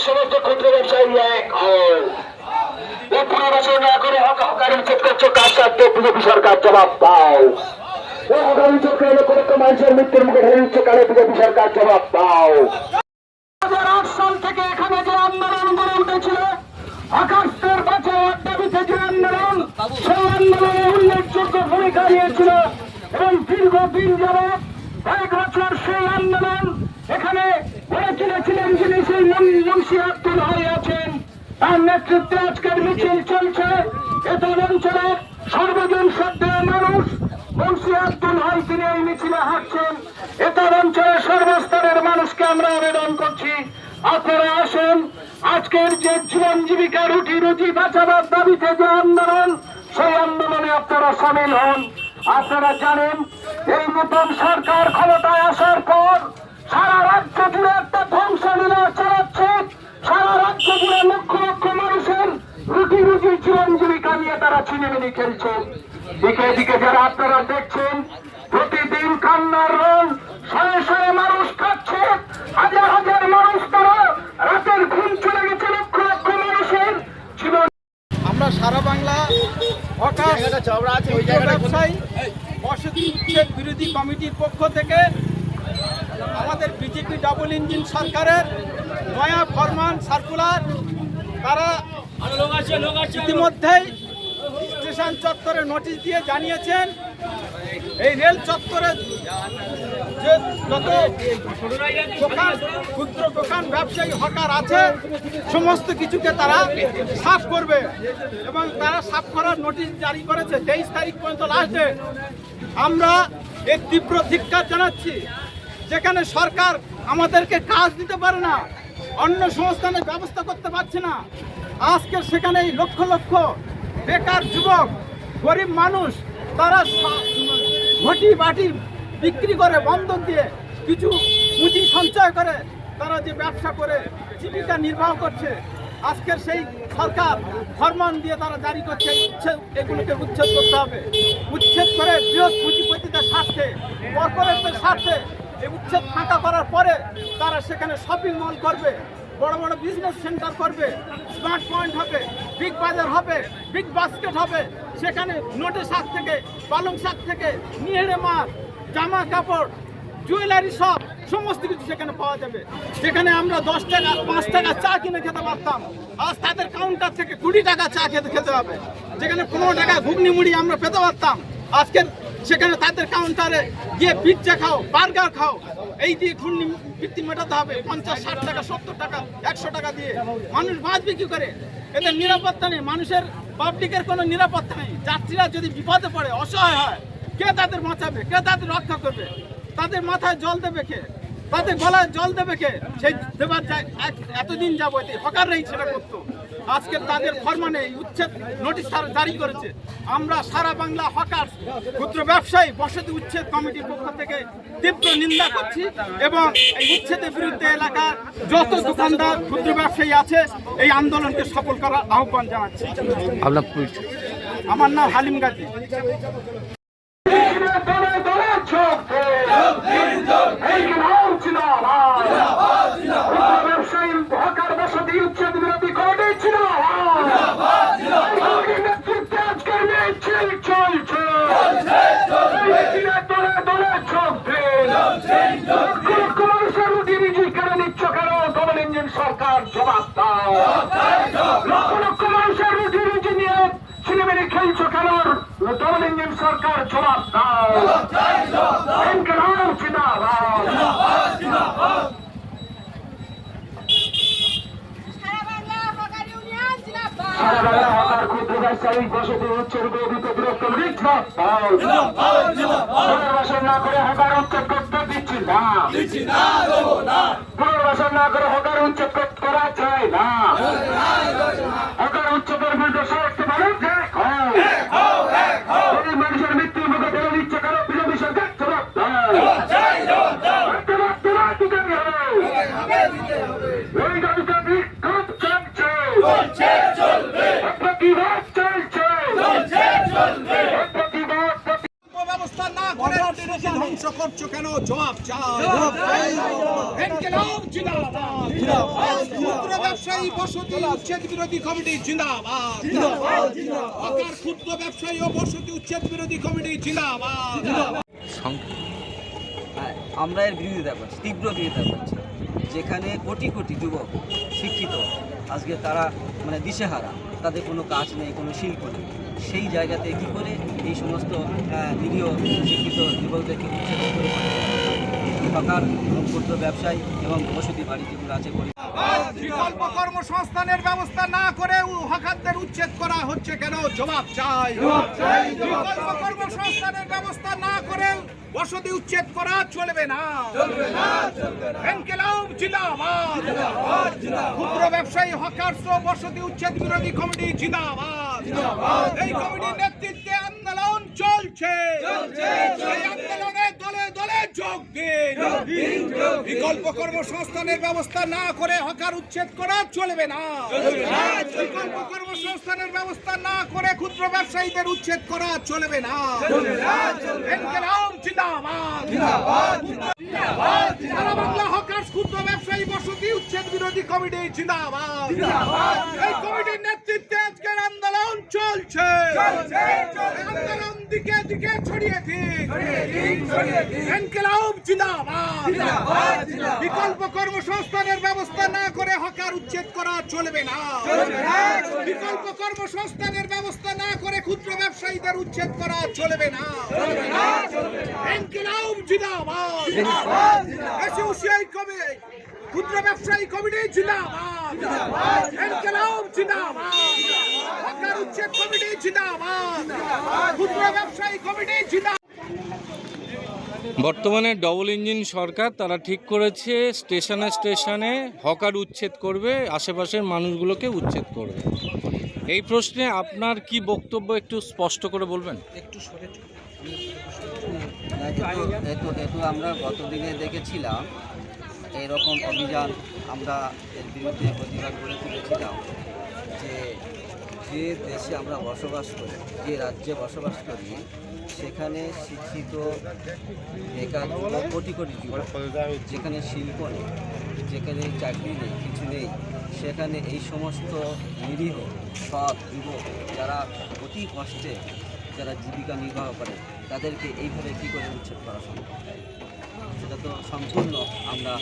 সমস্ত ক্ষুদ্র ব্যবসায়ী এক হন। পুনর্বাসন না করে হকার উচ্ছেদ করছো কার সাথে বিজেপি সরকার জবাব পাও। হকার উচ্ছেদ করে লক্ষ লক্ষ মানুষের মৃত্যুর মুখে ঢেলে দিচ্ছে কালে বিজেপি সরকার জবাব পাও। 2008 সাল থেকে এখানে যে আন্দোলন গড়ে উঠেছিল হকারদের বাঁচাওয়ার দাবিতে যে আন্দোলন, সেই আন্দোলনে উল্লেখযোগ্য ভূমিকা নিয়েছিল এবং দীর্ঘদিন যাবৎ কয়েক বছর সেই আন্দোলন এখানে গড়ে তুলেছিলেন যিনি সেই মুন্সি আব্দুল হাই আছেন। তার নেতৃত্বে আজকের মিছিল চলছে। এতন অঞ্চলের সর্বজন শ্রদ্ধেয় মানুষ মুন্সি আব্দুল হাই তিনি এই মিছিলে হাঁটছেন। এতন অঞ্চলের সর্বস্তরের মানুষকে আমরা আবেদন করছি, আপনারা আসুন আজকের যে জীবন জীবিকা রুটি রুটি বাঁচাবার দাবিতে যে আন্দোলন, সেই আন্দোলনে আপনারা সামিল হন। আপনারা জানেন এই নতুন সরকার ক্ষমতায় আসার পর সারা রাজ্য জুড়ে একটা ধ্বংসলীলা চালাচ্ছে। সারা রাজ্য জুড়ে লক্ষ লক্ষ মানুষের রুটি রুটি জীবন জীবিকা নিয়ে তারা ছিনিমিনি খেলছে। দিকে দিকে যারা আপনারা দেখছেন প্রতিদিন কান্নার রোল, শয়ে শয়ে মানুষ খাচ্ছে, হাজার হাজার মানুষ তারা রাতের ঘুম চলে গেছে লক্ষ লক্ষ মানুষের জীবন। আমরা সারা বাংলা হকার ব্যবসায়ী বসতি উচ্ছেদ বিরোধী কমিটির পক্ষ থেকে আমাদের বিজেপি ডাবল ইঞ্জিন সরকারের নয়া ফরমান সার্কুলার তারা ইতিমধ্যেই স্টেশন চত্বরে নোটিশ দিয়ে জানিয়েছেন এই রেল চত্বরে যে যত দোকান ক্ষুদ্র দোকান ব্যবসায়ী হকার আছে সমস্ত কিছুকে তারা সাফ করবে এবং তারা সাফ করার নোটিশ জারি করেছে 23 তারিখ পর্যন্ত লাস্ট ডেট। আমরা এর তীব্র ধিক্কার জানাচ্ছি। যেখানে সরকার আমাদেরকে কাজ দিতে পারে না, অন্য সংস্থানের ব্যবস্থা করতে পারছে না, আজকে সেখানে লক্ষ লক্ষ বেকার যুবক গরিব মানুষ তারা ঘটি বাটি বিক্রি করে বন্ধক দিয়ে কিছু পুঁজি সঞ্চয় করে তারা যে ব্যবসা করে জীবিকা নির্বাহ করছে, আজকের সেই সরকার ফরমান দিয়ে তারা জারি করছে এগুলোকে উচ্ছেদ করতে হবে। উচ্ছেদ করে বৃহৎ পুঁজিপতিদের স্বার্থে, কর্পোরেটদের স্বার্থে এই উচ্ছেদ ফাঁকা করার পরে তারা সেখানে শপিং মল করবে, বড় বড় বিজনেস সেন্টার করবে, স্মার্ট পয়েন্ট হবে, বিগ বাজার হবে, বিগ বাস্কেট হবে। সেখানে নোটে শাক থেকে, পালং শাক থেকে, নিহেড়ে মাছ, জামা কাপড়, জুয়েলারি শপ সমস্ত কিছু সেখানে পাওয়া যাবে। যেখানে আমরা 10 টাকা 5 টাকা চা কিনে খেতে পারতাম, আজ তাদের কাউন্টার থেকে 20 টাকা চা খেতে হবে। যেখানে 15 টাকা ঘুগনি মুড়ি আমরা পেতে পারতাম, আজকের সেখানে তাদের কাউন্টারে গিয়ে পিৎজা খাও, বার্গার খাও, এই দিয়ে ঘুগনি বৃত্তি মেটাতে হবে 50, 60 টাকা, 70 টাকা, 100 টাকা দিয়ে। মানুষ বাঁচবে কি করে? এদের নিরাপত্তা নেই, মানুষের পাবলিকের কোনো নিরাপত্তা নেই। যাত্রীরা যদি বিপদে পড়ে, অসহায় হয়, কে তাদের বাঁচাবে, কে তাদের রক্ষা করবে? তাদের মাথায় জল দেবে কে, তাদের গলায় জল দেবে কে? সেই দেবার এতদিন যাবত হকাররাই সেটা করতো। আজকে তাদের ফরমানে উচ্ছেদ নোটিশ জারি করেছে। আমরা সারা বাংলা হকার ক্ষুদ্র ব্যবসায়ী বসতি উচ্ছেদ কমিটির পক্ষ থেকে তীব্র নিন্দা করছি এবং এই উচ্ছেদের বিরুদ্ধে এলাকার যত দোকানদার ক্ষুদ্র ব্যবসায়ী আছে এই আন্দোলনকে সফল করার আহ্বান জানাচ্ছি। আমার নাম হালিম গাজী। সরকার জবাব দাও। লক্ষ লক্ষ মানুষের রুটি রুটি নিয়ে ছিলেমেরে খেলছো কেন? ডবল ইঞ্জিন সরকার জবাব দাও। পুনর্বাসন না করে হকার উচ্ছেদ করতে দিচ্ছি না, পুনর্বাসন না করে হকার উচ্ছেদ করা যায় না। হকার উচ্ছেদের বিরুদ্ধে সমস্ত মানুষ মানুষের মৃত্যুর মুখে ঠেলে দিচ্ছে প্রতিবাদ চলছে প্রতিবাদ ব্যবস্থা না করে দেশকে ধ্বংস করছো কেন? জবাব চাই। ইনকিলাব জিন্দাবাদ। ক্ষুদ্র ব্যবসায়ী বসতি উচ্ছেদ বিরোধী কমিটি জিন্দাবাদ। হকার ক্ষুদ্র ব্যবসায়ী ও বসতি উচ্ছেদ বিরোধী কমিটি জিন্দাবাদ। আমরা এর বিরোধিতা করছি, তীব্র বিরোধিতা করছি। যেখানে কোটি কোটি যুবক শিক্ষিত, আজকে তারা দিশেহারা, তাদের কোনো কাজ নেই, কোনো শিল্প নেই, সেই জায়গাতে কি করে এই সমস্ত নিরীহ শিক্ষিত যুবকদেরকে উচ্ছেদ করে হকার এবং ক্ষুদ্র ব্যবসায়ী এবং বসতি বাড়ি যেগুলো আছে বিকল্প কর্মসংস্থানের ব্যবস্থা না করে হকারদের উচ্ছেদ করা হচ্ছে কেন? জবাব চাই। বিকল্প কর্মসংস্থানের ব্যবস্থা না করে বসতি উচ্ছেদ করা চলবে না। ইনকিলাব জিন্দাবাদ। ক্ষুদ্র ব্যবসায়ী হকার্স ও বসতি উচ্ছেদ বিরোধী কমিটি জিন্দাবাদ। এই কমিটির নেতৃত্বে আন্দোলন চলছে। এই আন্দোলনে দলে দলে যোগ দিন। বিকল্প কর্মসংস্থানের ব্যবস্থা না করে হকার উচ্ছেদ করা চলবে না। বিকল্প কর্মসংস্থানের ব্যবস্থা না করে ক্ষুদ্র ব্যবসায়ীদের উচ্ছেদ করা চলবে না। ইনকিলাব জিন্দাবাদ। সারা বাংলা হকার্স ক্ষুদ্র ব্যবসায়ী বসতি উচ্ছেদ বিরোধী কমিটি জিন্দাবাদ। এই কমিটির নেতৃত্বে আজকের আন্দোলন চলছে। আন্দোলন দিকে দিকে ছড়িয়ে দিন। ইনকিলাব জিন্দাবাদ। বিকল্প কর্মসংস্থানের ব্যবস্থা না করে হকার উচ্ছেদ করা চলবে না। বিকল্প কর্মসংস্থানের ব্যবস্থা না করে ক্ষুদ্র ব্যবসায়ীদের উচ্ছেদ করা চলবে না। ইনকিলাব জিন্দাবাদ। এসোসিয়েশন কমিটি ক্ষুদ্র ব্যবসায়ী কমিটি জিন্দাবাদ। ইনকিলাব জিন্দাবাদ। হকার উচ্ছেদ কমিটি জিন্দাবাদ। ক্ষুদ্র ব্যবসায়ী কমিটি জিন্দাবাদ। বর্তমানে ডবল ইঞ্জিন সরকার, তারা ঠিক করেছে স্টেশনে স্টেশনে হকার উচ্ছেদ করবে, আশেপাশের মানুষগুলোকে উচ্ছেদ করবে। এই প্রশ্নে আপনার কি বক্তব্য একটু স্পষ্ট করে বলবেন? এটু আমরা গতদিনে দেখেছিলাম এইরকম অভিযান, আমরা এর বিরুদ্ধে প্রতিবাদ করে তুলেছিলাম যে যে দেশে আমরা বসবাস করি, যে রাজ্যে বসবাস করি, সেখানে শিক্ষিত বেকার যুবক কোটি কোটি যুবক, যেখানে শিল্প নেই, যেখানে চাকরি নেই, কিছু নেই, সেখানে এই সমস্ত নিরীহ সৎ যুবক যারা অতি কষ্টে যারা জীবিকা নির্বাহ করে, তাদেরকে এইভাবে কী করে উচ্ছেদ করা সম্ভব? সেটা তো সম্পূর্ণ আমরা